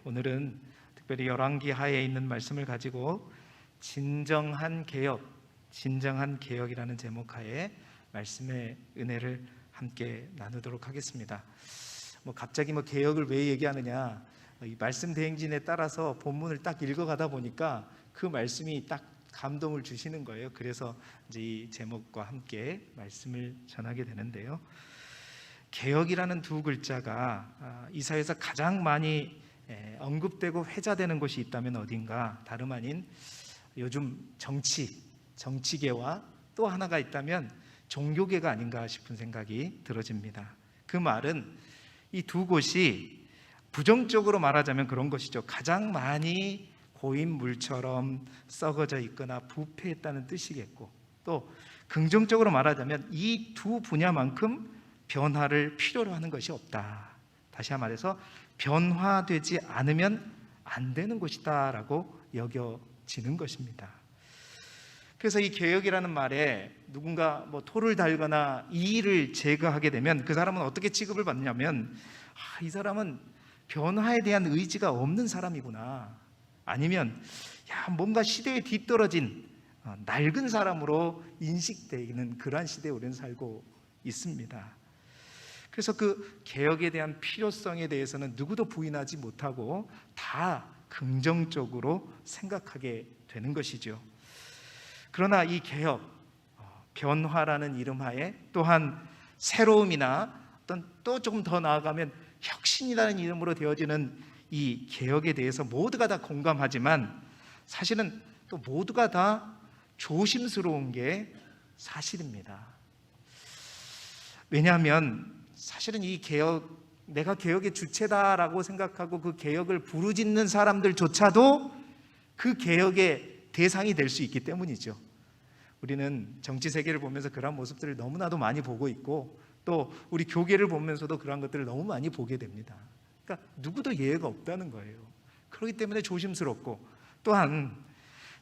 오늘은 특별히 열왕기 하에 있는 말씀을 가지고 진정한 개혁이라는 제목 하에 말씀의 은혜를 함께 나누도록 하겠습니다. 갑자기 개혁을 왜 얘기하느냐? 이 말씀 대행진에 따라서 본문을 딱 읽어가다 보니까 그 말씀이 딱 감동을 주시는 거예요. 그래서 이제 이 제목과 함께 말씀을 전하게 되는데요. 개혁이라는 두 글자가 이사야에서 가장 많이 언급되고 회자되는 곳이 있다면 어딘가, 다름 아닌 요즘 정치계와 또 하나가 있다면 종교계가 아닌가 싶은 생각이 들어집니다. 그 말은 이 두 곳이 부정적으로 말하자면 그런 것이죠. 가장 많이 고인물처럼 썩어져 있거나 부패했다는 뜻이겠고, 또 긍정적으로 말하자면 이 두 분야만큼 변화를 필요로 하는 것이 없다. 다시 말해서 변화되지 않으면 안 되는 것이다 라고 여겨지는 것입니다. 그래서 이 개혁이라는 말에 누군가 토를 달거나 이의를 제거하게 되면 그 사람은 어떻게 취급을 받냐면, 이 사람은 변화에 대한 의지가 없는 사람이구나, 아니면 뭔가 시대에 뒤떨어진 낡은 사람으로 인식되는 그러한 시대에 우리는 살고 있습니다. 그래서 그 개혁에 대한 필요성에 대해서는 누구도 부인하지 못하고 다 긍정적으로 생각하게 되는 것이죠. 그러나 이 개혁, 변화라는 이름 하에 또한 새로움이나 또 조금 더 나아가면 혁신이라는 이름으로 되어지는 이 개혁에 대해서 모두가 다 공감하지만 사실은 또 모두가 다 조심스러운 게 사실입니다. 왜냐하면 사실은 이 개혁, 내가 개혁의 주체다라고 생각하고 그 개혁을 부르짖는 사람들조차도 그 개혁의 대상이 될 수 있기 때문이죠. 우리는 정치 세계를 보면서 그런 모습들을 너무나도 많이 보고 있고, 또 우리 교계를 보면서도 그런 것들을 너무 많이 보게 됩니다. 그러니까 누구도 예외가 없다는 거예요. 그렇기 때문에 조심스럽고, 또한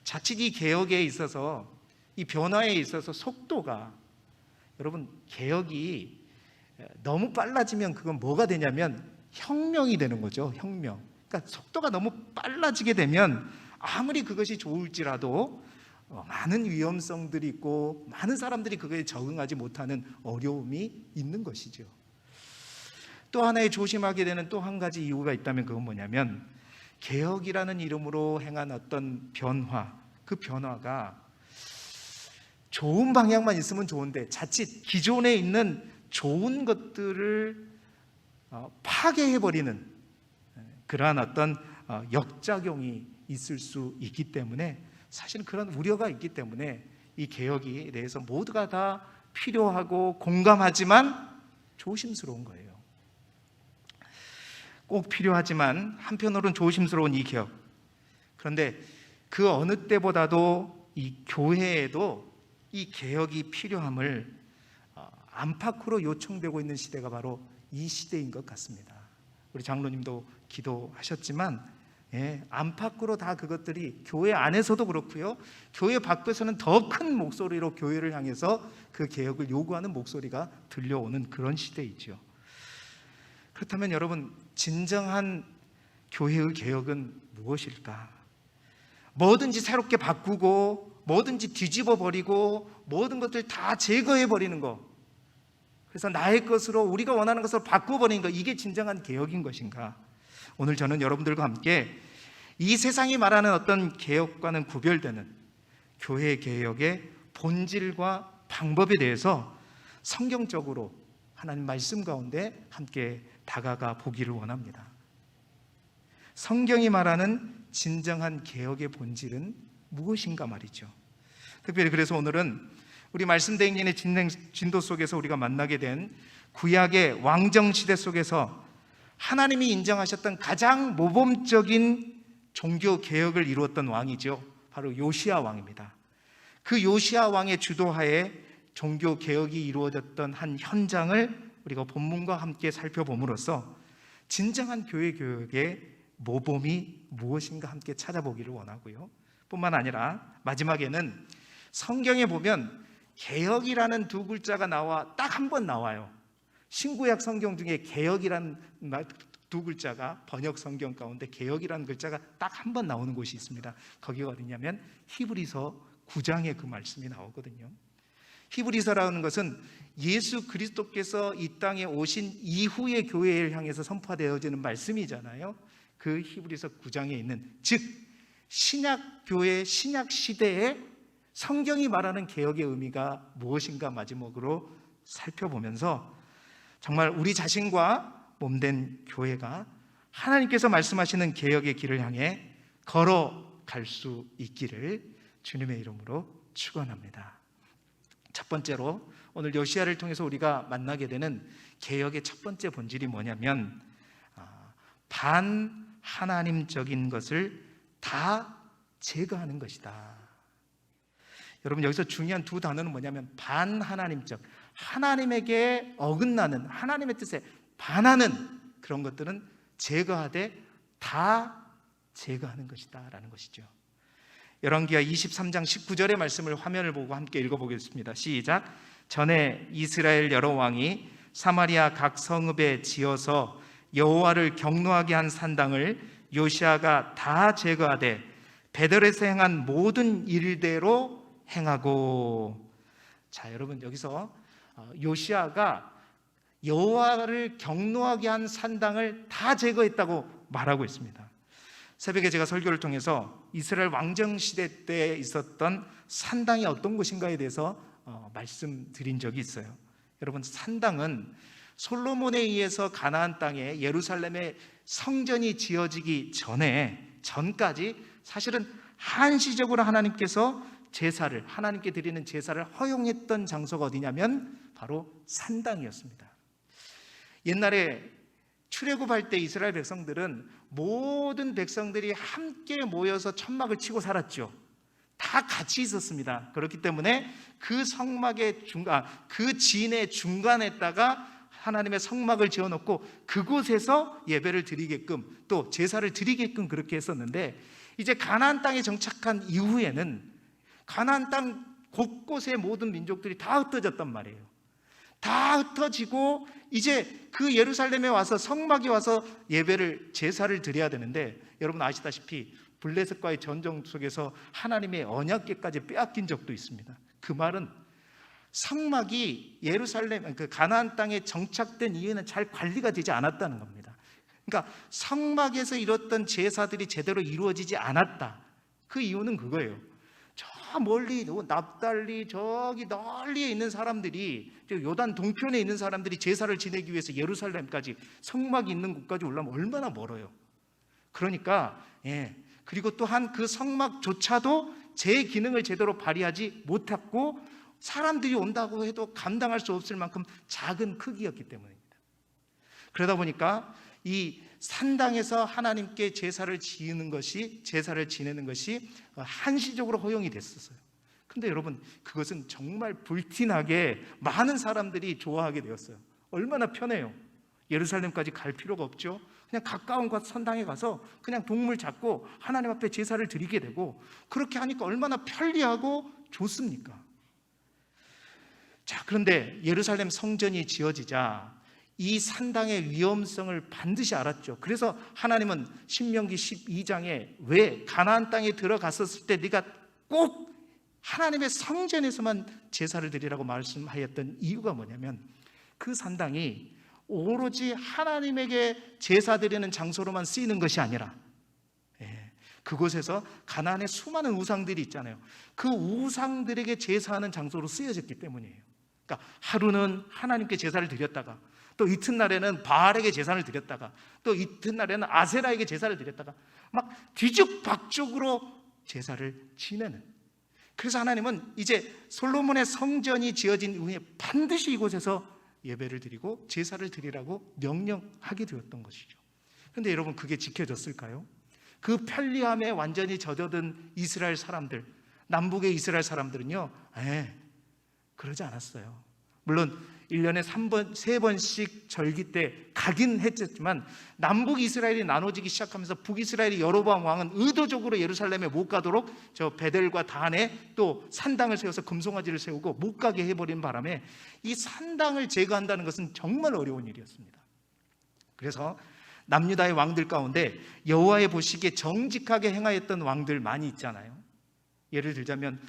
자칫 이 개혁에 있어서, 이 변화에 있어서 속도가, 여러분, 개혁이 너무 빨라지면 그건 뭐가 되냐면 혁명이 되는 거죠. 혁명. 그러니까 속도가 너무 빨라지게 되면 아무리 그것이 좋을지라도 많은 위험성들이 있고 많은 사람들이 그거에 적응하지 못하는 어려움이 있는 것이죠. 또 하나의 조심하게 되는 또 한 가지 이유가 있다면 그건 뭐냐면, 개혁이라는 이름으로 행한 어떤 변화, 그 변화가 좋은 방향만 있으면 좋은데 자칫 기존에 있는 좋은 것들을 파괴해버리는 그러한 어떤 역작용이 있을 수 있기 때문에, 사실은 그런 우려가 있기 때문에 이 개혁에 대해서 모두가 다 필요하고 공감하지만 조심스러운 거예요. 꼭 필요하지만 한편으로는 조심스러운 이 개혁. 그런데 그 어느 때보다도 이 교회에도 이 개혁이 필요함을 안팎으로 요청되고 있는 시대가 바로 이 시대인 것 같습니다. 우리 장로님도 기도하셨지만 안팎으로 다 그것들이 교회 안에서도 그렇고요, 교회 밖에서는 더 큰 목소리로 교회를 향해서 그 개혁을 요구하는 목소리가 들려오는 그런 시대이죠. 그렇다면 여러분, 진정한 교회의 개혁은 무엇일까? 뭐든지 새롭게 바꾸고 뭐든지 뒤집어 버리고 모든 것들 다 제거해 버리는 거, 그래서 나의 것으로, 우리가 원하는 것으로 바꿔버리는 것, 이게 진정한 개혁인 것인가? 오늘 저는 여러분들과 함께 이 세상이 말하는 어떤 개혁과는 구별되는 교회 개혁의 본질과 방법에 대해서 성경적으로 하나님 말씀 가운데 함께 다가가 보기를 원합니다. 성경이 말하는 진정한 개혁의 본질은 무엇인가 말이죠. 특별히 그래서 오늘은 우리 말씀 대행진의 진도 속에서 우리가 만나게 된 구약의 왕정시대 속에서 하나님이 인정하셨던 가장 모범적인 종교 개혁을 이루었던 왕이죠. 바로 요시야 왕입니다. 그 요시야 왕의 주도하에 종교 개혁이 이루어졌던 한 현장을 우리가 본문과 함께 살펴봄으로써 진정한 교회 개혁의 모범이 무엇인가 함께 찾아보기를 원하고요, 뿐만 아니라 마지막에는 성경에 보면 개혁이라는 두 글자가 딱 한 번 나와요. 신구약 성경 중에 개혁이라는 두 글자가 번역 성경 가운데 개역이라는 글자가 딱 한 번 나오는 곳이 있습니다. 거기가 어디냐면 히브리서 9장에 그 말씀이 나오거든요. 히브리서라는 것은 예수 그리스도께서 이 땅에 오신 이후의 교회를 향해서 선포되어지는 말씀이잖아요. 그 히브리서 9장에 있는, 즉 신약 교회, 신약 시대에 성경이 말하는 개역의 의미가 무엇인가 마지막으로 살펴보면서 정말 우리 자신과 몸된 교회가 하나님께서 말씀하시는 개역의 길을 향해 걸어갈 수 있기를 주님의 이름으로 축원합니다. 첫 번째로 오늘 요시야를 통해서 우리가 만나게 되는 개역의 첫 번째 본질이 뭐냐면 반하나님적인 것을 다 제거하는 것이다. 여러분, 여기서 중요한 두 단어는 뭐냐면 반하나님적, 하나님에게 어긋나는, 하나님의 뜻에 반하는 그런 것들은 제거하되 다 제거하는 것이다 라는 것이죠. 열왕기하 23장 19절의 말씀을 화면을 보고 함께 읽어보겠습니다. 시작. 전에 이스라엘 여러 왕이 사마리아 각 성읍에 지어서 여호와를 경노하게 한 산당을 요시야가 다 제거하되 베델에서 행한 모든 일대로 행하고. 자, 여러분, 여기서 요시야가 여호와를 경노하게 한 산당을 다 제거했다고 말하고 있습니다. 새벽에 제가 설교를 통해서 이스라엘 왕정 시대 때 있었던 산당이 어떤 곳인가에 대해서 말씀드린 적이 있어요. 여러분, 산당은 솔로몬에 의해서 가나안 땅에 예루살렘에 성전이 지어지기 전까지 사실은 한시적으로 하나님께서 제사를, 하나님께 드리는 제사를 허용했던 장소가 어디냐면 바로 산당이었습니다. 옛날에 출애굽할 때 이스라엘 백성들은 모든 백성들이 함께 모여서 천막을 치고 살았죠. 다 같이 있었습니다. 그렇기 때문에 그 성막의 그 진의 중간에다가 하나님의 성막을 지어놓고 그곳에서 예배를 드리게끔, 또 제사를 드리게끔 그렇게 했었는데, 이제 가나안 땅에 정착한 이후에는 가나안 땅 곳곳의 모든 민족들이 다 흩어졌단 말이에요. 다 흩어지고 이제 그 예루살렘에 와서, 성막에 와서 예배를, 제사를 드려야 되는데, 여러분 아시다시피 블레셋과의 전쟁 속에서 하나님의 언약궤까지 빼앗긴 적도 있습니다. 그 말은 성막이 예루살렘, 그 가나안 땅에 정착된 이후에는 잘 관리가 되지 않았다는 겁니다. 그러니까 성막에서 이뤘던 제사들이 제대로 이루어지지 않았다. 그 이유는 그거예요. 저 멀리 납달리 저기 널리에 있는 사람들이, 요단 동편에 있는 사람들이 제사를 지내기 위해서 예루살렘까지, 성막이 있는 곳까지 올라면 얼마나 멀어요. 그러니까 그리고 또한 그 성막조차도 제 기능을 제대로 발휘하지 못했고, 사람들이 온다고 해도 감당할 수 없을 만큼 작은 크기였기 때문입니다. 그러다 보니까 이 산당에서 하나님께 제사를 지내는 것이 한시적으로 허용이 됐었어요. 근데 여러분, 그것은 정말 불티나게 많은 사람들이 좋아하게 되었어요. 얼마나 편해요. 예루살렘까지 갈 필요가 없죠. 그냥 가까운 곳 산당에 가서 그냥 동물 잡고 하나님 앞에 제사를 드리게 되고, 그렇게 하니까 얼마나 편리하고 좋습니까? 자, 그런데 예루살렘 성전이 지어지자 이 산당의 위험성을 반드시 알았죠. 그래서 하나님은 신명기 12장에 왜 가나안 땅에 들어갔었을 때 네가 꼭 하나님의 성전에서만 제사를 드리라고 말씀하였던 이유가 뭐냐면, 그 산당이 오로지 하나님에게 제사 드리는 장소로만 쓰이는 것이 아니라, 그곳에서 가나안의 수많은 우상들이 있잖아요. 그 우상들에게 제사하는 장소로 쓰여졌기 때문이에요. 그러니까 하루는 하나님께 제사를 드렸다가, 또 이튿날에는 바알에게 제사를 드렸다가, 또 이튿날에는 아세라에게 제사를 드렸다가, 막 뒤죽박죽으로 제사를 지내는. 그래서 하나님은 이제 솔로몬의 성전이 지어진 이후에 반드시 이곳에서 예배를 드리고 제사를 드리라고 명령하게 되었던 것이죠. 그런데 여러분, 그게 지켜졌을까요? 그 편리함에 완전히 젖어든 이스라엘 사람들, 남북의 이스라엘 사람들은요, 그러지 않았어요. 물론 1년에 3번씩 절기 때 가긴 했지만, 남북 이스라엘이 나눠지기 시작하면서 북이스라엘의 여로보암 왕은 의도적으로 예루살렘에 못 가도록 저 베델과 단에 또 산당을 세워서 금송아지를 세우고 못 가게 해버린 바람에 이 산당을 제거한다는 것은 정말 어려운 일이었습니다. 그래서 남유다의 왕들 가운데 여호와의 보시기에 정직하게 행하였던 왕들 많이 있잖아요. 예를 들자면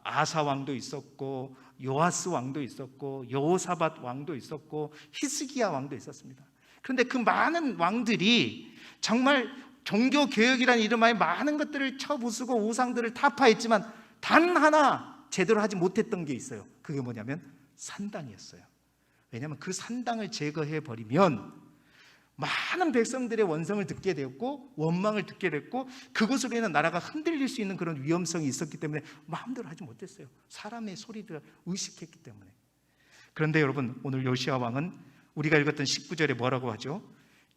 아사 왕도 있었고, 요아스 왕도 있었고, 여호사밧 왕도 있었고, 히스기야 왕도 있었습니다. 그런데 그 많은 왕들이 정말 종교 개혁이라는 이름하에 많은 것들을 쳐부수고 우상들을 타파했지만 단 하나 제대로 하지 못했던 게 있어요. 그게 뭐냐면 산당이었어요. 왜냐하면 그 산당을 제거해 버리면 많은 백성들의 원성을 듣게 되었고 원망을 듣게 됐고, 그것으로 인해 나라가 흔들릴 수 있는 그런 위험성이 있었기 때문에 마음대로 하지 못했어요. 사람의 소리를 의식했기 때문에. 그런데 여러분, 오늘 요시야 왕은 우리가 읽었던 19절에 뭐라고 하죠?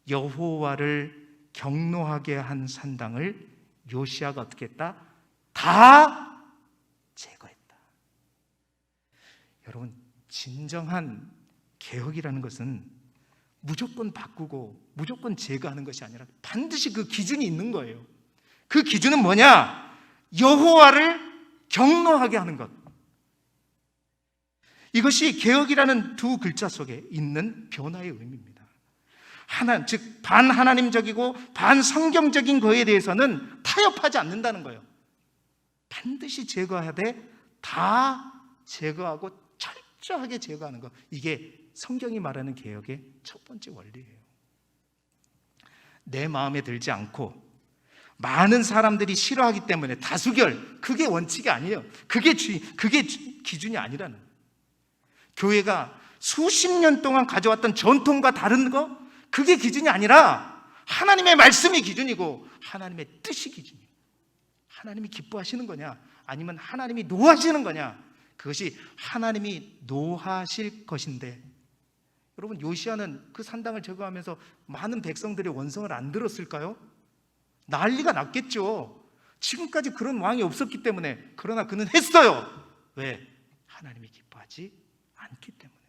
여호와를 경노하게 한 산당을 요시야가 어떻게 했다? 다 제거했다. 여러분, 진정한 개혁이라는 것은 무조건 바꾸고 무조건 제거하는 것이 아니라 반드시 그 기준이 있는 거예요. 그 기준은 뭐냐? 여호와를 경노하게 하는 것. 이것이 개혁이라는 두 글자 속에 있는 변화의 의미입니다. 즉 반하나님적이고 반성경적인 거에 대해서는 타협하지 않는다는 거예요. 반드시 제거해야 돼. 다 제거하고 철저하게 제거하는 것. 이게 성경이 말하는 개혁의 첫 번째 원리예요. 내 마음에 들지 않고 많은 사람들이 싫어하기 때문에 다수결, 그게 원칙이 아니에요. 그게 기준이 아니라는 거예요. 교회가 수십 년 동안 가져왔던 전통과 다른 거, 그게 기준이 아니라 하나님의 말씀이 기준이고 하나님의 뜻이 기준이에요. 하나님이 기뻐하시는 거냐, 아니면 하나님이 노하시는 거냐, 그것이 하나님이 노하실 것인데, 여러분, 요시야는 그 산당을 제거하면서 많은 백성들의 원성을 안 들었을까요? 난리가 났겠죠. 지금까지 그런 왕이 없었기 때문에. 그러나 그는 했어요. 왜? 하나님이 기뻐하지 않기 때문에.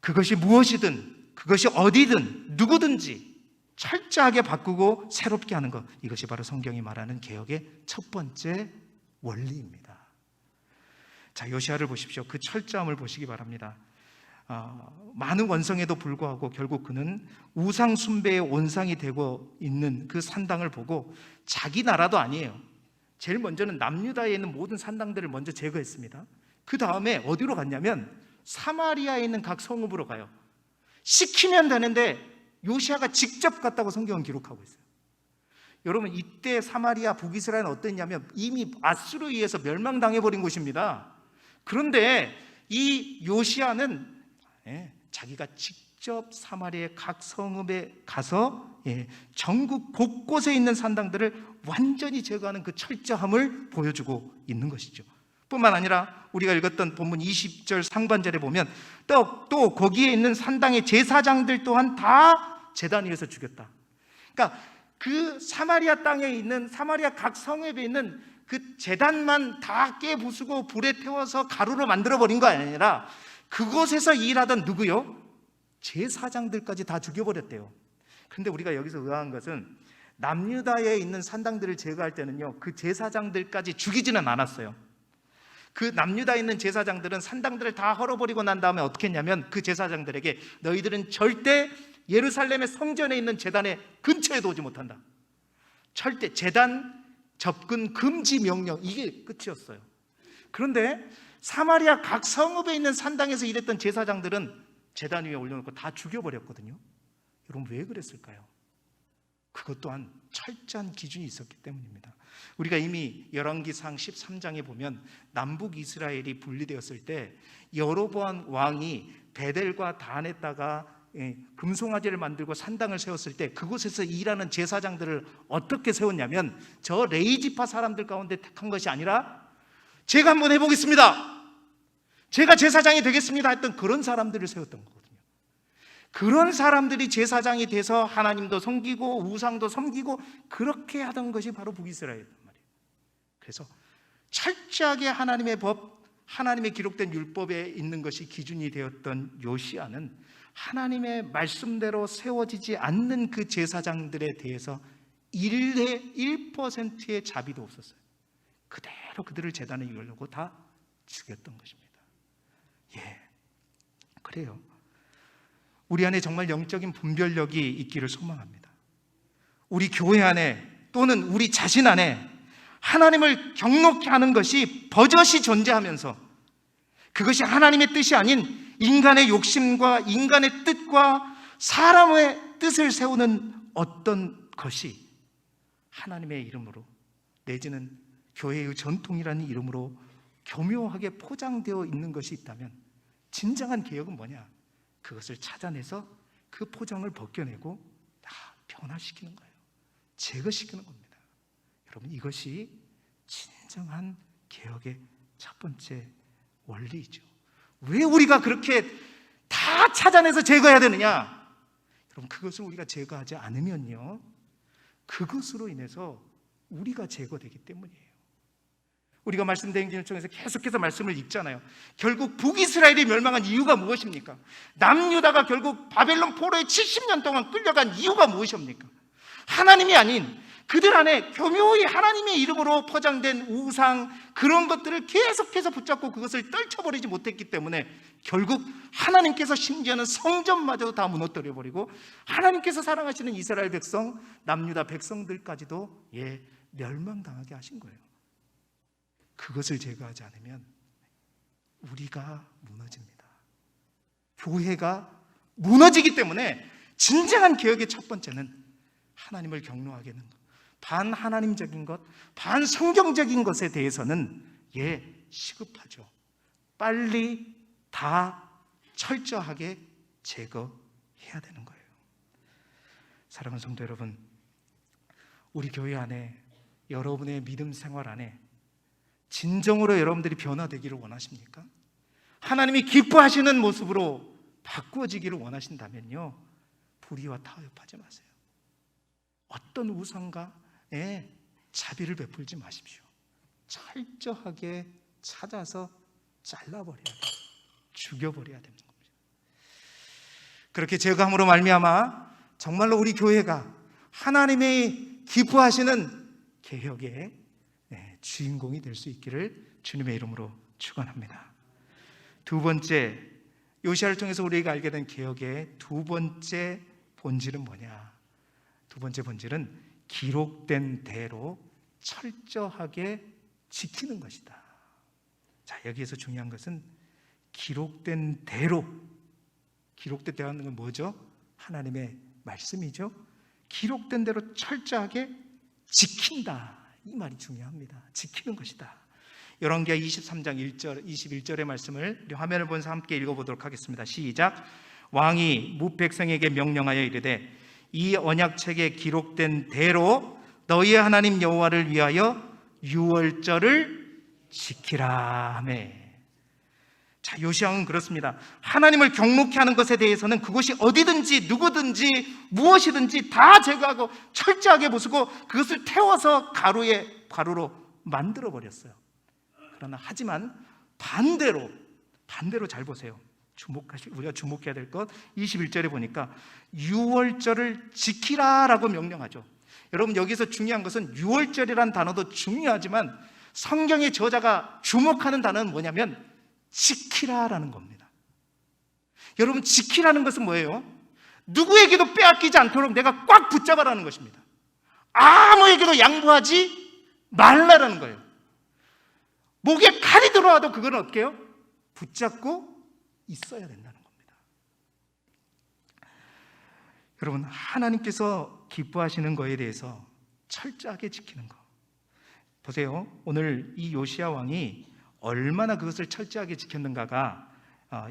그것이 무엇이든, 그것이 어디든, 누구든지 철저하게 바꾸고 새롭게 하는 것, 이것이 바로 성경이 말하는 개혁의 첫 번째 원리입니다. 자, 요시야를 보십시오. 그 철저함을 보시기 바랍니다. 많은 원성에도 불구하고 결국 그는 우상 숭배의 온상이 되고 있는 그 산당을 보고 자기 나라도 아니에요. 제일 먼저는 남유다에 있는 모든 산당들을 먼저 제거했습니다. 그 다음에 어디로 갔냐면 사마리아에 있는 각 성읍으로 가요. 시키면 되는데 요시야가 직접 갔다고 성경은 기록하고 있어요. 여러분, 이때 사마리아 북이스라엘은 어땠냐면 이미 아수르에 의해서 멸망당해버린 곳입니다. 그런데 이 요시야는 자기가 직접 사마리아의 각 성읍에 가서 전국 곳곳에 있는 산당들을 완전히 제거하는 그 철저함을 보여주고 있는 것이죠. 뿐만 아니라 우리가 읽었던 본문 20절 상반절에 보면 또 거기에 있는 산당의 제사장들 또한 다 제단 위에서 죽였다. 그러니까 그 사마리아 땅에 있는, 사마리아 각 성읍에 있는 그 제단만 다 깨부수고 불에 태워서 가루로 만들어버린 거 아니라 그곳에서 일하던 누구요? 제사장들까지 다 죽여버렸대요. 그런데 우리가 여기서 의아한 것은 남유다에 있는 산당들을 제거할 때는요, 그 제사장들까지 죽이지는 않았어요. 그 남유다에 있는 제사장들은 산당들을 다 헐어버리고 난 다음에 어떻게 했냐면 그 제사장들에게 너희들은 절대 예루살렘의 성전에 있는 제단의 근처에도 오지 못한다. 절대 제단 접근 금지 명령, 이게 끝이었어요. 그런데 사마리아 각 성읍에 있는 산당에서 일했던 제사장들은 제단 위에 올려놓고 다 죽여버렸거든요. 여러분, 왜 그랬을까요? 그것 또한 철저한 기준이 있었기 때문입니다. 우리가 이미 열왕기상 13장에 보면 남북 이스라엘이 분리되었을 때 여로보암 왕이 베델과 단에다가 금송아지를 만들고 산당을 세웠을 때 그곳에서 일하는 제사장들을 어떻게 세웠냐면 저 레이지파 사람들 가운데 택한 것이 아니라 제가 한번 해보겠습니다, 제가 제사장이 되겠습니다 했던 그런 사람들을 세웠던 거거든요. 그런 사람들이 제사장이 돼서 하나님도 섬기고 우상도 섬기고 그렇게 하던 것이 바로 북이스라엘이란 말이에요. 그래서 철저하게 하나님의 법, 하나님의 기록된 율법에 있는 것이 기준이 되었던 요시야는 하나님의 말씀대로 세워지지 않는 그 제사장들에 대해서 1%의 자비도 없었어요. 그대로 그들을 제단에 이으려고 다 죽였던 것입니다. 그래요. 우리 안에 정말 영적인 분별력이 있기를 소망합니다. 우리 교회 안에 또는 우리 자신 안에 하나님을 경록히 하는 것이 버젓이 존재하면서 그것이 하나님의 뜻이 아닌 인간의 욕심과 인간의 뜻과 사람의 뜻을 세우는 어떤 것이 하나님의 이름으로 내지는 교회의 전통이라는 이름으로 교묘하게 포장되어 있는 것이 있다면 진정한 개혁은 뭐냐? 그것을 찾아내서 그 포장을 벗겨내고 다 변화시키는 거예요. 제거시키는 겁니다. 여러분, 이것이 진정한 개혁의 첫 번째 원리이죠. 왜 우리가 그렇게 다 찾아내서 제거해야 되느냐? 여러분, 그것을 우리가 제거하지 않으면요, 그것으로 인해서 우리가 제거되기 때문이에요. 우리가 말씀대행진을 통해서 계속해서 말씀을 읽잖아요. 결국 북이스라엘이 멸망한 이유가 무엇입니까? 남유다가 결국 바벨론 포로에 70년 동안 끌려간 이유가 무엇입니까? 하나님이 아닌 그들 안에 교묘히 하나님의 이름으로 포장된 우상, 그런 것들을 계속해서 붙잡고 그것을 떨쳐버리지 못했기 때문에 결국 하나님께서 심지어는 성전마저도 다 무너뜨려버리고 하나님께서 사랑하시는 이스라엘 백성, 남유다 백성들까지도 멸망당하게 하신 거예요. 그것을 제거하지 않으면 우리가 무너집니다. 교회가 무너지기 때문에 진정한 개혁의 첫 번째는 하나님을 경노하게 하는 것, 반하나님적인 것, 반성경적인 것에 대해서는 시급하죠. 빨리 다 철저하게 제거해야 되는 거예요. 사랑하는 성도 여러분, 우리 교회 안에, 여러분의 믿음 생활 안에 진정으로 여러분들이 변화되기를 원하십니까? 하나님이 기뻐하시는 모습으로 바꾸어지기를 원하신다면요, 불의와 타협하지 마세요. 어떤 우상과 자비를 베풀지 마십시오. 철저하게 찾아서 잘라버려야 돼요. 죽여버려야 되는 겁니다. 그렇게 제거함으로 말미암아 정말로 우리 교회가 하나님의 기뻐하시는 개혁의 주인공이 될 수 있기를 주님의 이름으로 축원합니다. 두 번째, 요시아를 통해서 우리가 알게 된 개혁의 두 번째 본질은 뭐냐? 두 번째 본질은 기록된 대로 철저하게 지키는 것이다. 자, 여기에서 중요한 것은 기록된 대로, 기록된 대로는 건 뭐죠? 하나님의 말씀이죠. 기록된 대로 철저하게 지킨다, 이 말이 중요합니다. 지키는 것이다. 열왕기하 23장 1절, 21절의 말씀을 화면을 보면서 함께 읽어보도록 하겠습니다. 시작. 왕이 무 백성에게 명령하여 이르되 이 언약책에 기록된 대로 너희의 하나님 여호와를 위하여 유월절을 지키라 하매. 자, 요시야는 그렇습니다. 하나님을 경록히 하는 것에 대해서는 그것이 어디든지 누구든지 무엇이든지 다 제거하고 철저하게 부수고 그것을 태워서 가루로 만들어 버렸어요. 그러나 하지만 반대로 잘 보세요. 우리가 주목해야 될 것, 21절에 보니까 유월절을 지키라라고 명령하죠. 여러분, 여기서 중요한 것은 유월절이라는 단어도 중요하지만 성경의 저자가 주목하는 단어는 뭐냐면 지키라라는 겁니다. 여러분, 지키라는 것은 뭐예요? 누구에게도 빼앗기지 않도록 내가 꽉 붙잡아라는 것입니다. 아무에게도 양보하지 말라라는 거예요. 목에 칼이 들어와도 그건 어떻게 해요? 붙잡고 있어야 된다는 겁니다. 여러분, 하나님께서 기뻐하시는 거에 대해서 철저하게 지키는 거 보세요. 오늘 이 요시야 왕이 얼마나 그것을 철저하게 지켰는가가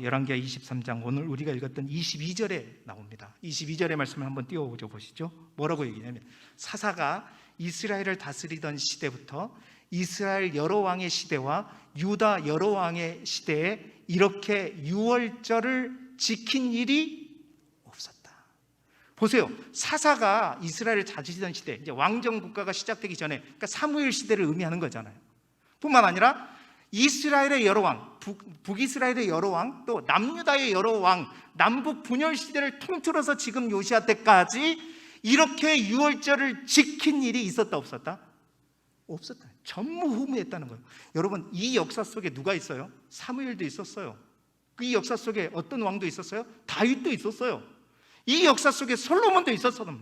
열왕기하 23장 오늘 우리가 읽었던 22절에 나옵니다. 22절의 말씀을 한번 띄워보죠. 보시죠. 뭐라고 얘기냐면 사사가 이스라엘을 다스리던 시대부터 이스라엘 여러 왕의 시대와 유다 여러 왕의 시대에 이렇게 유월절을 지킨 일이 없었다. 보세요. 사사가 이스라엘을 다스리던 시대, 이제 왕정 국가가 시작되기 전에, 그러니까 사무엘 시대를 의미하는 거잖아요. 뿐만 아니라 이스라엘의 여러 왕, 북이스라엘의 여러 왕, 또 남유다의 여러 왕, 남북 분열 시대를 통틀어서 지금 요시야 때까지 이렇게 유월절을 지킨 일이 있었다 없었다? 없었다. 전무후무했다는 거예요. 여러분, 이 역사 속에 누가 있어요? 사무엘도 있었어요. 이 역사 속에 어떤 왕도 있었어요? 다윗도 있었어요. 이 역사 속에 솔로몬도 있었어요.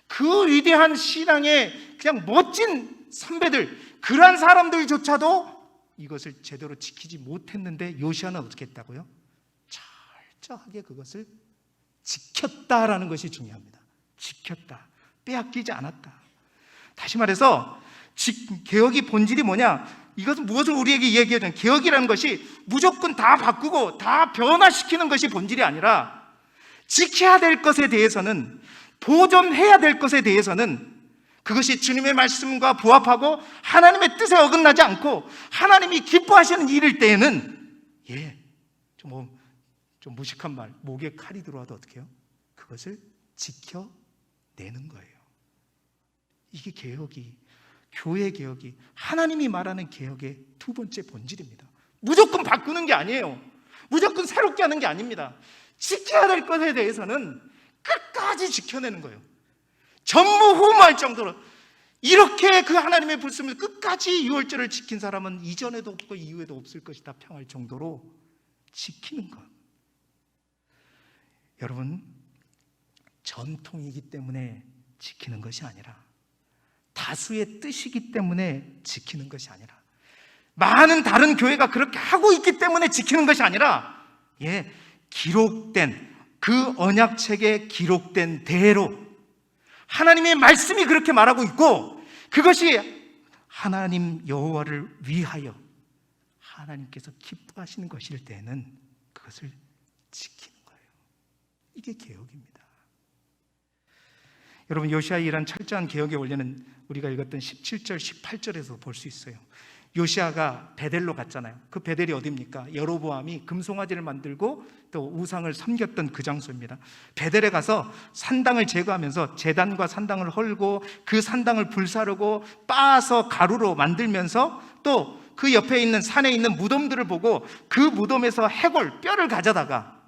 그 위대한 신앙의 그냥 멋진 선배들, 그러한 사람들조차도 이것을 제대로 지키지 못했는데 요시아는 어떻게 했다고요? 철저하게 그것을 지켰다라는 것이 중요합니다. 지켰다. 빼앗기지 않았다. 다시 말해서 개혁의 본질이 뭐냐? 이것은 무엇을 우리에게 얘기하냐면, 개혁이라는 것이 무조건 다 바꾸고 다 변화시키는 것이 본질이 아니라, 지켜야 될 것에 대해서는, 보존해야 될 것에 대해서는 그것이 주님의 말씀과 부합하고 하나님의 뜻에 어긋나지 않고 하나님이 기뻐하시는 일일 때에는 좀 무식한 말, 목에 칼이 들어와도 어떻게 해요? 그것을 지켜내는 거예요. 이게 개혁이, 교회 개혁이, 하나님이 말하는 개혁의 두 번째 본질입니다. 무조건 바꾸는 게 아니에요. 무조건 새롭게 하는 게 아닙니다. 지켜야 될 것에 대해서는 끝까지 지켜내는 거예요. 전무후무할 정도로. 이렇게 그 하나님의 말씀을 끝까지 유월절을 지킨 사람은 이전에도 없고 이후에도 없을 것이다 평할 정도로 지키는 것. 여러분, 전통이기 때문에 지키는 것이 아니라, 다수의 뜻이기 때문에 지키는 것이 아니라, 많은 다른 교회가 그렇게 하고 있기 때문에 지키는 것이 아니라, 기록된, 그 언약책에 기록된 대로 하나님의 말씀이 그렇게 말하고 있고, 그것이 하나님 여호와를 위하여 하나님께서 기뻐하시는 것일 때에는 그것을 지키는 거예요. 이게 개혁입니다. 여러분, 요시아의 이런 철저한 개혁의 원리는 우리가 읽었던 17절, 18절에서 볼 수 있어요. 요시아가 베델로 갔잖아요. 그 베델이 어디입니까? 여로보암이 금송아지를 만들고 또 우상을 섬겼던 그 장소입니다. 베델에 가서 산당을 제거하면서 제단과 산당을 헐고 그 산당을 불사르고 빻아서 가루로 만들면서 또 그 옆에 있는 산에 있는 무덤들을 보고 그 무덤에서 해골, 뼈를 가져다가,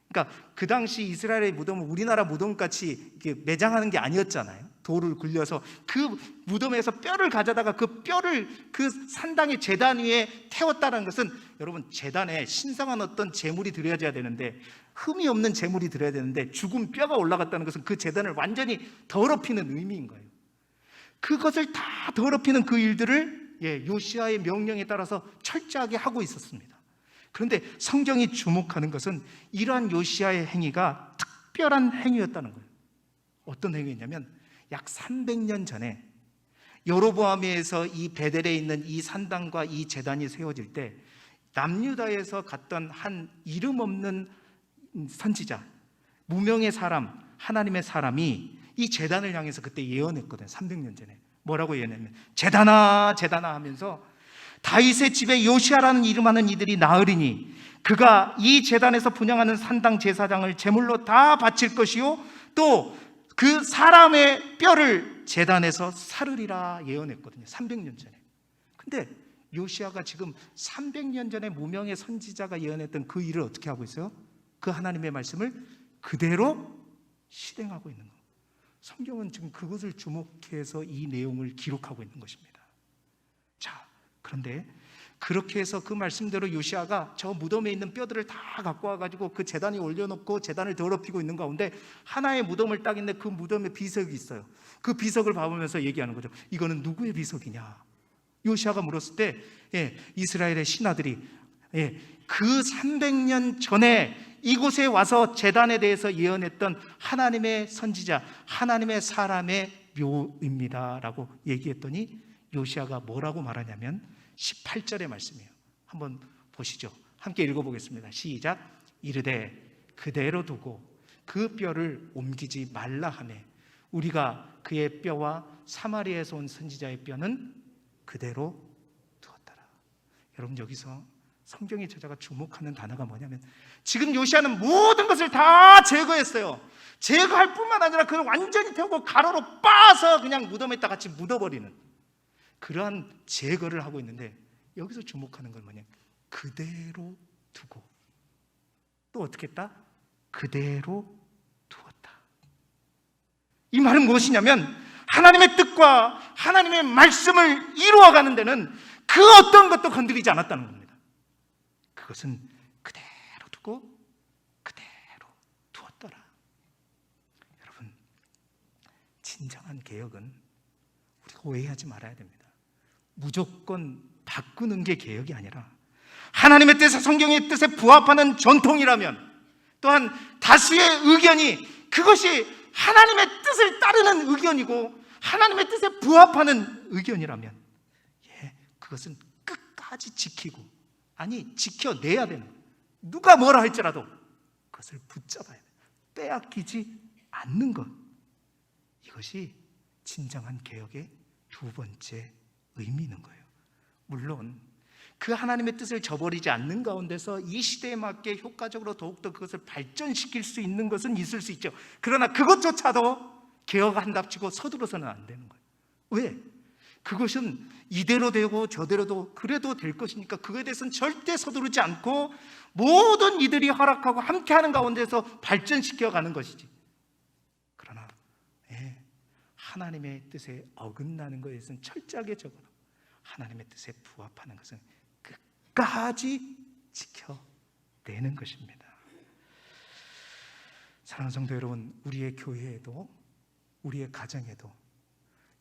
그러니까 그 당시 이스라엘의 무덤은 우리나라 무덤같이 매장하는 게 아니었잖아요. 돌을 굴려서 그 무덤에서 뼈를 가져다가 그 뼈를 그 산당의 제단 위에 태웠다는 것은, 여러분, 제단에 신성한 어떤 제물이 드려져야 되는데, 흠이 없는 제물이 드려야 되는데 죽은 뼈가 올라갔다는 것은 그 제단을 완전히 더럽히는 의미인 거예요. 그것을 다 더럽히는 그 일들을 요시아의 명령에 따라서 철저하게 하고 있었습니다. 그런데 성경이 주목하는 것은 이러한 요시아의 행위가 특별한 행위였다는 거예요. 어떤 행위냐면, 약 300년 전에 여로보암에서 이 베델에 있는 이 산당과 이 제단이 세워질 때 남유다에서 갔던 한 이름 없는 선지자, 무명의 사람, 하나님의 사람이 이 제단을 향해서 그때 예언했거든요. 300년 전에. 뭐라고 예언했냐면, 제단아 제단아 하면서, 다윗의 집에 요시아라는 이름하는 이들이 나으리니 그가 이 제단에서 분향하는 산당 제사장을 제물로 다 바칠 것이요 또 그 사람의 뼈를 제단에서 사르리라 예언했거든요. 300년 전에. 근데 요시아가 지금 300년 전에 무명의 선지자가 예언했던 그 일을 어떻게 하고 있어요? 그 하나님의 말씀을 그대로 실행하고 있는 거예요. 성경은 지금 그것을 주목해서 이 내용을 기록하고 있는 것입니다. 자, 그런데 그렇게 해서 그 말씀대로 요시아가 저 무덤에 있는 뼈들을 다 갖고 와가지고 그 제단에 올려놓고 제단을 더럽히고 있는 가운데 하나의 무덤을 딱 있는데 그 무덤에 비석이 있어요. 그 비석을 봐보면서 얘기하는 거죠. 이거는 누구의 비석이냐? 요시아가 물었을 때 이스라엘의 신하들이 그 300년 전에 이곳에 와서 제단에 대해서 예언했던 하나님의 선지자, 하나님의 사람의 묘입니다 라고 얘기했더니, 요시아가 뭐라고 말하냐면 18절의 말씀이에요. 한번 보시죠. 함께 읽어보겠습니다. 시작. 이르되 그대로 두고 그 뼈를 옮기지 말라 하매 우리가 그의 뼈와 사마리아에서 온 선지자의 뼈는 그대로 두었더라. 여러분, 여기서 성경의 저자가 주목하는 단어가 뭐냐면, 지금 요시아는 모든 것을 다 제거했어요. 제거할 뿐만 아니라 그걸 완전히 태우고 가로로 빻아서 그냥 무덤에다 같이 묻어버리는 그러한 제거를 하고 있는데, 여기서 주목하는 건 뭐냐? 그대로 두고, 또 어떻게 했다? 그대로 두었다. 이 말은 무엇이냐면, 하나님의 뜻과 하나님의 말씀을 이루어가는 데는 그 어떤 것도 건드리지 않았다는 겁니다. 그것은 그대로 두고 그대로 두었더라. 진정한 개혁은 우리가 오해하지 말아야 됩니다. 무조건 바꾸는 게 개혁이 아니라 하나님의 뜻에, 성경의 뜻에 부합하는 전통이라면, 또한 다수의 의견이 그것이 하나님의 뜻을 따르는 의견이고 하나님의 뜻에 부합하는 의견이라면, 그것은 끝까지 지키고, 아니 지켜내야 되는, 누가 뭐라 할지라도 그것을 붙잡아야 돼요. 빼앗기지 않는 것, 이것이 진정한 개혁의 두 번째 의미인 거예요. 물론 그 하나님의 뜻을 저버리지 않는 가운데서 이 시대에 맞게 효과적으로 더욱더 그것을 발전시킬 수 있는 것은 있을 수 있죠. 그러나 그것조차도 개혁한답시고 서두르서는 안 되는 거예요. 왜? 그것은 이대로 되고 저대로도 그래도 될 것이니까 그거에 대해서는 절대 서두르지 않고 모든 이들이 허락하고 함께하는 가운데서 발전시켜가는 것이지. 그러나 하나님의 뜻에 어긋나는 것에 대해서는 철저하게 적어도 하나님의 뜻에 부합하는 것은 끝까지 지켜내는 것입니다. 사랑하는 성도 여러분, 우리의 교회에도, 우리의 가정에도,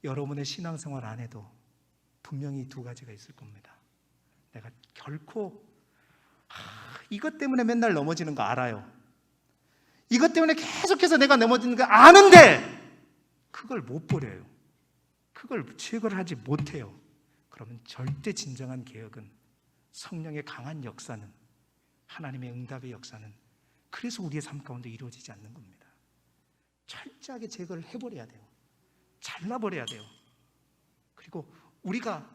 여러분의 신앙생활 안에도 분명히 두 가지가 있을 겁니다. 내가 결코 이것 때문에 맨날 넘어지는 거 알아요. 이것 때문에 계속해서 내가 넘어지는 거 아는데 그걸 못 버려요. 그걸 제거를 하지 못해요. 그러면 절대 진정한 개혁은, 성령의 강한 역사는, 하나님의 응답의 역사는 그래서 우리의 삶 가운데 이루어지지 않는 겁니다. 철저하게 제거를 해버려야 돼요. 잘라버려야 돼요. 그리고 우리가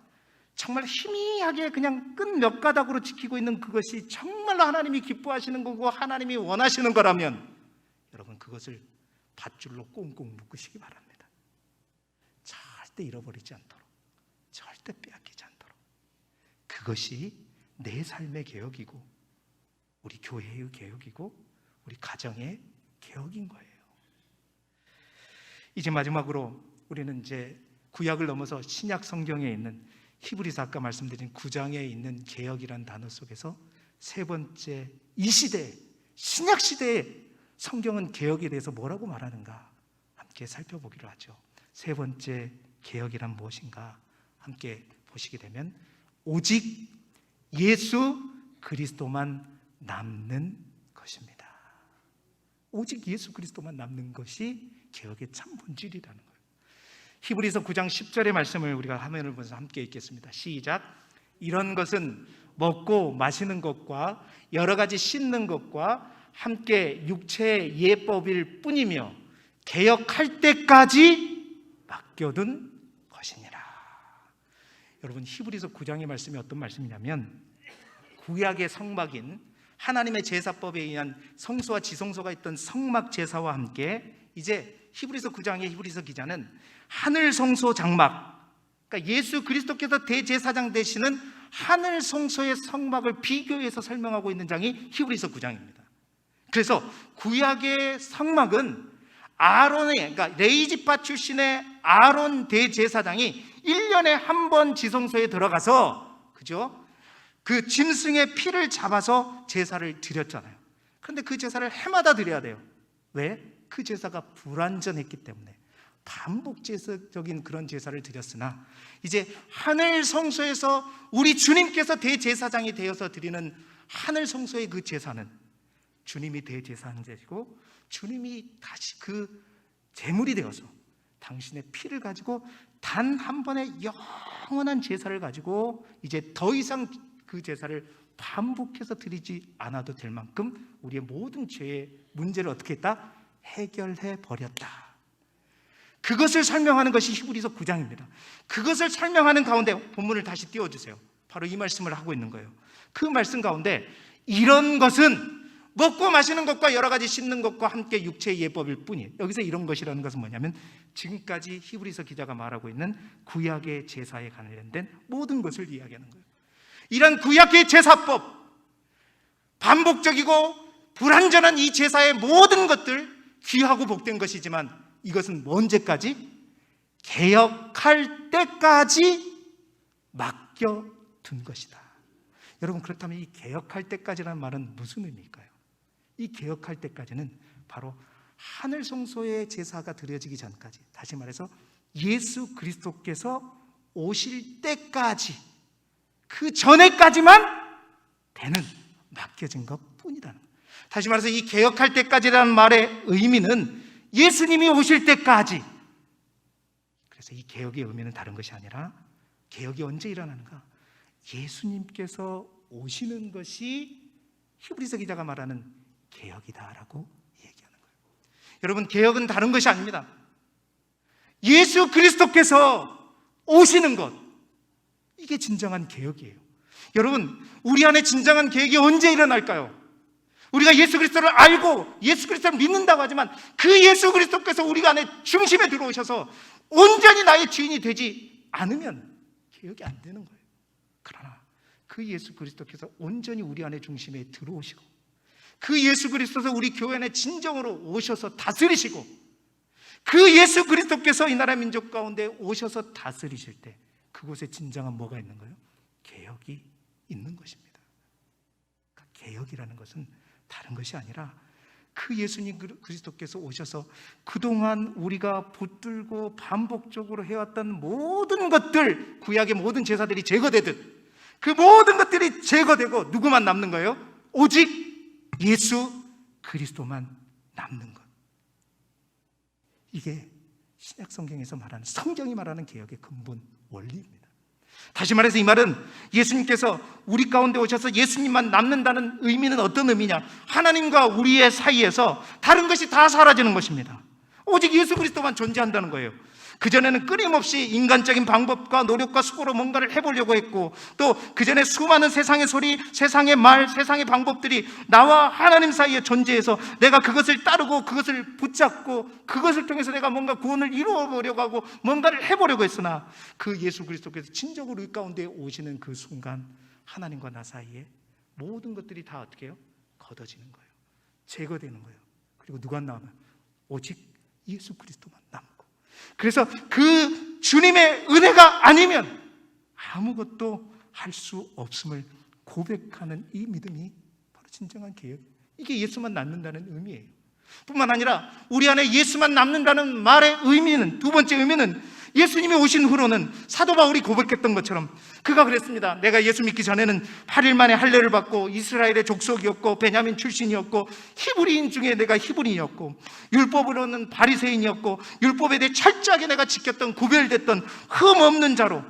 정말 희미하게 그냥 끈 몇 가닥으로 지키고 있는 그것이 정말로 하나님이 기뻐하시는 거고 하나님이 원하시는 거라면 여러분 그것을 밧줄로 꽁꽁 묶으시기 바랍니다. 절대 잃어버리지 않도록, 절대 빼앗기지 않도록. 그것이 내 삶의 개혁이고 우리 교회의 개혁이고 우리 가정의 개혁인 거예요. 이제 마지막으로 우리는 이제 구약을 넘어서 신약 성경에 있는 히브리서 아까 말씀드린 9장에 있는 개혁이라는 단어 속에서 세 번째, 이 시대, 신약 시대에 성경은 개혁에 대해서 뭐라고 말하는가 함께 살펴보기로 하죠. 세 번째 개혁이란 무엇인가 함께 보시게 되면 오직 예수 그리스도만 남는 것입니다. 오직 예수 그리스도만 남는 것이 개혁의 참 본질이라는 거예요. 히브리서 9장 10절의 말씀을 우리가 화면을 보면서 함께 읽겠습니다. 시작. 이런 것은 먹고 마시는 것과 여러 가지 씻는 것과 함께 육체의 예법일 뿐이며 개혁할 때까지 맡겨둔 것이니라. 여러분 히브리서 9장의 말씀이 어떤 말씀이냐면 구약의 성막인 하나님의 제사법에 의한 성소와 지성소가 있던 성막 제사와 함께 이제 히브리서 9장의 히브리서 기자는 하늘 성소 장막, 그러니까 예수 그리스도께서 대제사장 되시는 하늘 성소의 성막을 비교해서 설명하고 있는 장이 히브리서 9장입니다. 그래서 구약의 성막은 아론의, 그러니까 레위지파 출신의 아론 대제사장이 1년에 한 번 지성소에 들어가서 그죠? 그 짐승의 피를 잡아서 제사를 드렸잖아요. 그런데 그 제사를 해마다 드려야 돼요. 왜? 그 제사가 불완전했기 때문에 반복적인 그런 제사를 드렸으나 이제 하늘 성소에서 우리 주님께서 대제사장이 되어서 드리는 하늘 성소의 그 제사는 주님이 대제사장 되시고 주님이 다시 그 제물이 되어서 당신의 피를 가지고 단 한 번의 영원한 제사를 가지고 이제 더 이상 그 제사를 반복해서 드리지 않아도 될 만큼 우리의 모든 죄의 문제를 어떻게 했다? 해결해 버렸다. 그것을 설명하는 것이 히브리서 9장입니다. 그것을 설명하는 가운데 본문을 다시 띄워주세요. 바로 이 말씀을 하고 있는 거예요. 그 말씀 가운데 이런 것은 먹고 마시는 것과 여러 가지 씻는 것과 함께 육체의 예법일 뿐이에요. 여기서 이런 것이라는 것은 뭐냐면 지금까지 히브리서 기자가 말하고 있는 구약의 제사에 관련된 모든 것을 이야기하는 거예요. 이런 구약의 제사법, 반복적이고 불완전한 이 제사의 모든 것들 귀하고 복된 것이지만 이것은 언제까지? 개혁할 때까지 맡겨둔 것이다. 여러분 그렇다면 이 개혁할 때까지라는 말은 무슨 의미일까요? 이 개혁할 때까지는 바로 하늘 성소의 제사가 드려지기 전까지, 다시 말해서 예수 그리스도께서 오실 때까지, 그 전에까지만 되는 맡겨진 것 뿐이라는 거예요. 다시 말해서 이 개혁할 때까지라는 말의 의미는 예수님이 오실 때까지. 그래서 이 개혁의 의미는 다른 것이 아니라, 개혁이 언제 일어나는가? 예수님께서 오시는 것이 히브리서 기자가 말하는 개혁이다라고 얘기하는 거예요. 여러분, 개혁은 다른 것이 아닙니다. 예수 그리스도께서 오시는 것, 이게 진정한 개혁이에요. 여러분, 우리 안에 진정한 개혁이 언제 일어날까요? 우리가 예수 그리스도를 알고 예수 그리스도를 믿는다고 하지만 그 예수 그리스도께서 우리 안에 중심에 들어오셔서 온전히 나의 주인이 되지 않으면 개혁이 안 되는 거예요. 그러나 그 예수 그리스도께서 온전히 우리 안에 중심에 들어오시고, 그 예수 그리스도께서 우리 교회 안에 진정으로 오셔서 다스리시고, 그 예수 그리스도께서 이 나라 민족 가운데 오셔서 다스리실 때 그곳에 진정한 뭐가 있는 거예요? 개혁이 있는 것입니다. 그러니까 개혁이라는 것은 다른 것이 아니라, 그 예수님 그리스도께서 오셔서 그동안 우리가 붙들고 반복적으로 해왔던 모든 것들, 구약의 모든 제사들이 제거되듯 그 모든 것들이 제거되고 누구만 남는 거예요? 오직 예수 그리스도만 남는 것. 이게 신약 성경에서 말하는, 성경이 말하는 개혁의 근본 원리입니다. 다시 말해서 이 말은 예수님께서 우리 가운데 오셔서 예수님만 남는다는 의미는 어떤 의미냐? 하나님과 우리의 사이에서 다른 것이 다 사라지는 것입니다. 오직 예수 그리스도만 존재한다는 거예요. 그전에는 끊임없이 인간적인 방법과 노력과 수고로 뭔가를 해보려고 했고, 또 그전에 수많은 세상의 소리, 세상의 말, 세상의 방법들이 나와 하나님 사이에 존재해서 내가 그것을 따르고 그것을 붙잡고 그것을 통해서 내가 뭔가 구원을 이루어보려고 하고 뭔가를 해보려고 했으나, 그 예수 그리스도께서 진정으로 우리 가운데 오시는 그 순간 하나님과 나 사이에 모든 것들이 다 어떻게 해요? 걷어지는 거예요. 제거되는 거예요. 그리고 누가 남아요? 오직 예수 그리스도만 남고. 그래서 그 주님의 은혜가 아니면 아무것도 할 수 없음을 고백하는 이 믿음이 바로 진정한 개혁. 이게 예수만 남는다는 의미예요. 뿐만 아니라 우리 안에 예수만 남는다는 말의 의미는, 두 번째 의미는, 예수님이 오신 후로는 사도 바울이 고백했던 것처럼 그가 그랬습니다. 내가 예수 믿기 전에는 8일 만에 할례를 받고 이스라엘의 족속이었고 베냐민 출신이었고 히브리인 중에 내가 히브리인이었고 율법으로는 바리새인이었고 율법에 대해 철저하게 내가 지켰던, 구별됐던 흠 없는 자로.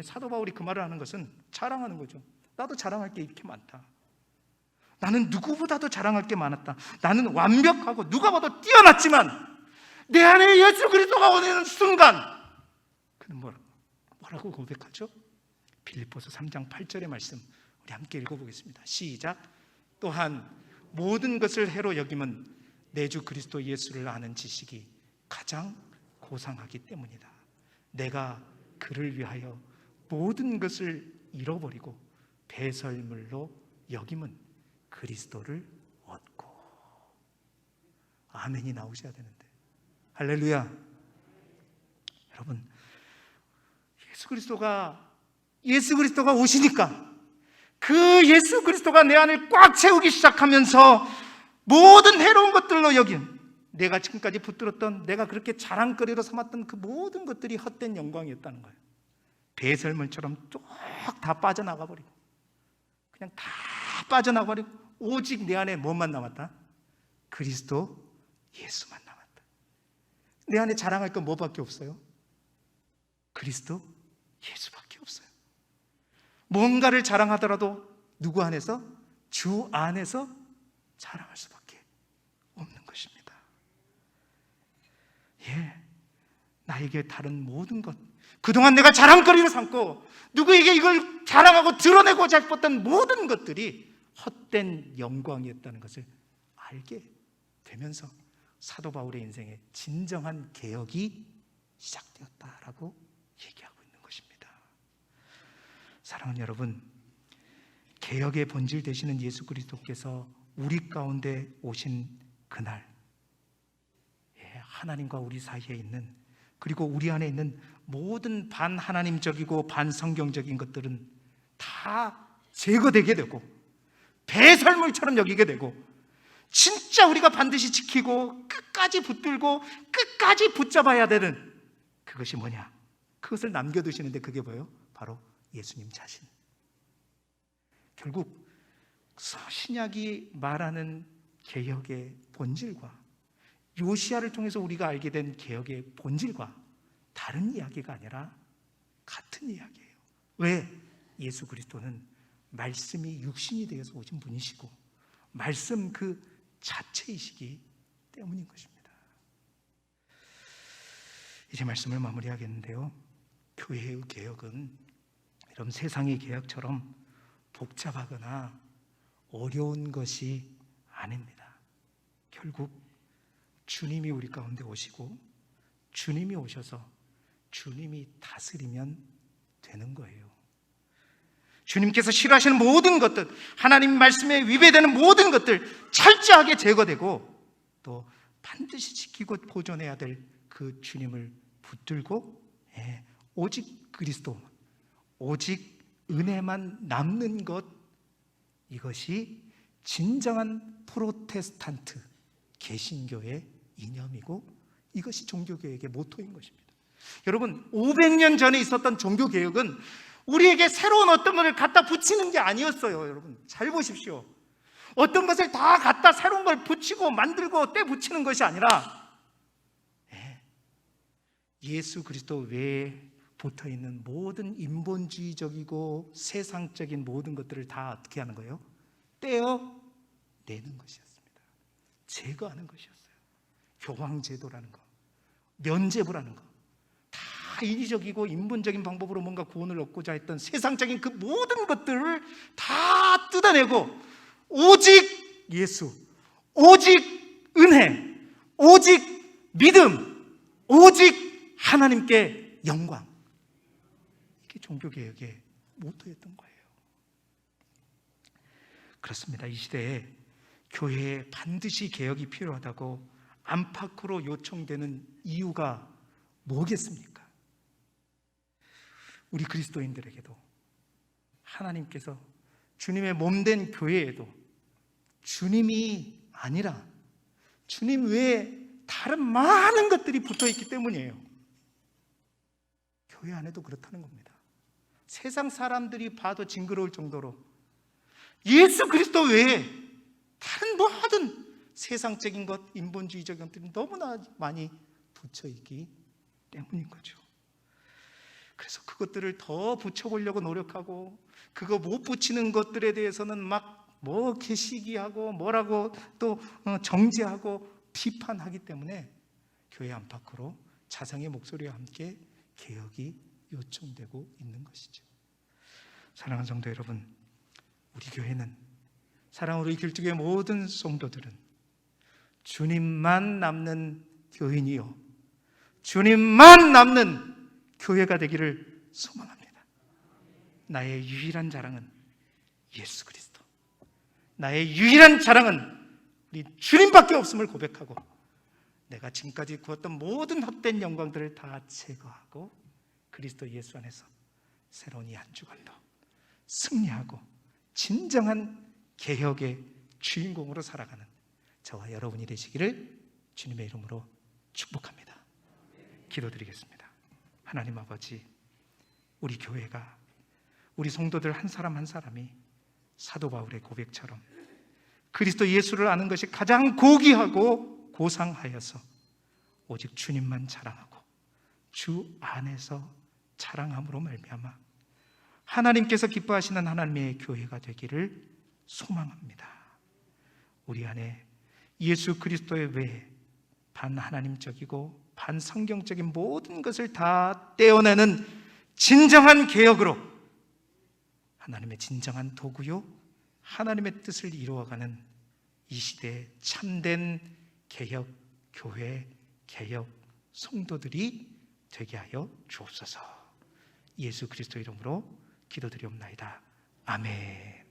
사도 바울이 그 말을 하는 것은 자랑하는 거죠. 나도 자랑할 게 이렇게 많다. 나는 누구보다도 자랑할 게 많았다. 나는 완벽하고 누가 봐도 뛰어났지만 내 안에 예수 그리스도가 오는 순간 그는 뭐라고 고백하죠? 빌립보서 3장 8절의 말씀 우리 함께 읽어보겠습니다. 시작. 또한 모든 것을 해로 여김은 내 주 그리스도 예수를 아는 지식이 가장 고상하기 때문이다. 내가 그를 위하여 모든 것을 잃어버리고 배설물로 여김은 그리스도를 얻고. 아멘이 나오셔야 되는데. 할렐루야. 여러분, 예수 그리스도가 오시니까 그 예수 그리스도가 내 안을 꽉 채우기 시작하면서 모든 해로운 것들로 여긴, 내가 지금까지 붙들었던, 내가 그렇게 자랑거리로 삼았던 그 모든 것들이 헛된 영광이었다는 거예요. 배설물처럼 쭉 다 빠져나가 버리고, 그냥 다 빠져나가 버리고 오직 내 안에 뭐만 남았다? 그리스도 예수만 남았다. 내 안에 자랑할 건 뭐밖에 없어요? 그리스도 예수밖에 없어요. 뭔가를 자랑하더라도 누구 안에서? 주 안에서 자랑할 수밖에 없는 것입니다. 나에게 다른 모든 것, 그동안 내가 자랑거리로 삼고 누구에게 이걸 자랑하고 드러내고자 했던 모든 것들이 헛된 영광이었다는 것을 알게 되면서 사도 바울의 인생에 진정한 개혁이 시작되었다라고 얘기하고 있는 것입니다. 사랑하는 여러분, 개혁의 본질 되시는 예수 그리스도께서 우리 가운데 오신 그날, 하나님과 우리 사이에 있는, 그리고 우리 안에 있는 모든 반하나님적이고 반성경적인 것들은 다 제거되게 되고 배설물처럼 여기게 되고, 진짜 우리가 반드시 지키고 끝까지 붙들고 끝까지 붙잡아야 되는 그것이 뭐냐? 그것을 남겨두시는데 그게 뭐예요? 바로 예수님 자신. 결국 신약이 말하는 개혁의 본질과 요시야를 통해서 우리가 알게 된 개혁의 본질과 다른 이야기가 아니라 같은 이야기예요. 왜? 예수 그리스도는 말씀이 육신이 되어서 오신 분이시고 말씀 그 자체이시기 때문인 것입니다. 이제 말씀을 마무리하겠는데요, 교회의 개혁은 여러분 세상의 개혁처럼 복잡하거나 어려운 것이 아닙니다. 결국 주님이 우리 가운데 오시고 주님이 오셔서 주님이 다스리면 되는 거예요. 주님께서 싫어하시는 모든 것들, 하나님 말씀에 위배되는 모든 것들 철저하게 제거되고 또 반드시 지키고 보존해야 될 그 주님을 붙들고 오직 그리스도, 오직 은혜만 남는 것, 이것이 진정한 프로테스탄트 개신교의 이념이고 이것이 종교개혁의 모토인 것입니다. 여러분 500년 전에 있었던 종교개혁은 우리에게 새로운 어떤 것을 갖다 붙이는 게 아니었어요. 여러분 잘 보십시오. 어떤 것을 다 갖다 새로운 걸 붙이고 만들고 떼 붙이는 것이 아니라 예수 그리스도 외에 붙어있는 모든 인본주의적이고 세상적인 모든 것들을 다 어떻게 하는 거예요? 떼어내는 것이었습니다. 제거하는 것이었어요. 교황제도라는 거, 면죄부라는 거, 다 인위적이고 인본적인 방법으로 뭔가 구원을 얻고자 했던 세상적인 그 모든 것들을 다 뜯어내고 오직 예수, 오직 은혜, 오직 믿음, 오직 하나님께 영광, 이게 종교개혁의 모토였던 거예요. 그렇습니다. 이 시대에 교회에 반드시 개혁이 필요하다고 안팎으로 요청되는 이유가 뭐겠습니까? 우리 그리스도인들에게도 하나님께서 주님의 몸된 교회에도 주님이 아니라 주님 외에 다른 많은 것들이 붙어있기 때문이에요. 교회 안에도 그렇다는 겁니다. 세상 사람들이 봐도 징그러울 정도로 예수 그리스도 외에 다른 모든 세상적인 것, 인본주의적인 것들이 너무나 많이 붙여있기 때문인 거죠. 그래서 그것들을 더 붙여보려고 노력하고 그거 못 붙이는 것들에 대해서는 막 뭐 개시기하고 뭐라고 또 정죄하고 비판하기 때문에 교회 안팎으로 자성의 목소리와 함께 개혁이 요청되고 있는 것이죠. 사랑하는 성도 여러분, 우리 교회는, 사랑으로 이 길쭉의 모든 성도들은 주님만 남는 교인이요 주님만 남는 교회가 되기를 소망합니다. 나의 유일한 자랑은 예수 그리스도, 나의 유일한 자랑은 우리 주님밖에 없음을 고백하고 내가 지금까지 구했던 모든 헛된 영광들을 다 제거하고 그리스도 예수 안에서 새로운 이 한 주간도 승리하고 진정한 개혁의 주인공으로 살아가는 저와 여러분이 되시기를 주님의 이름으로 축복합니다. 기도드리겠습니다. 하나님 아버지, 우리 교회가, 우리 성도들 한 사람 한 사람이 사도 바울의 고백처럼 그리스도 예수를 아는 것이 가장 고귀하고 고상하여서 오직 주님만 자랑하고 주 안에서 자랑함으로 말미암아 하나님께서 기뻐하시는 하나님의 교회가 되기를 소망합니다. 우리 안에 예수 그리스도의 외에 반하나님적이고 반성경적인 모든 것을 다 떼어내는 진정한 개혁으로 하나님의 진정한 도구요 하나님의 뜻을 이루어가는 이 시대의 참된 개혁 교회, 개혁 성도들이 되게 하여 주옵소서. 예수 그리스도 이름으로 기도드리옵나이다. 아멘.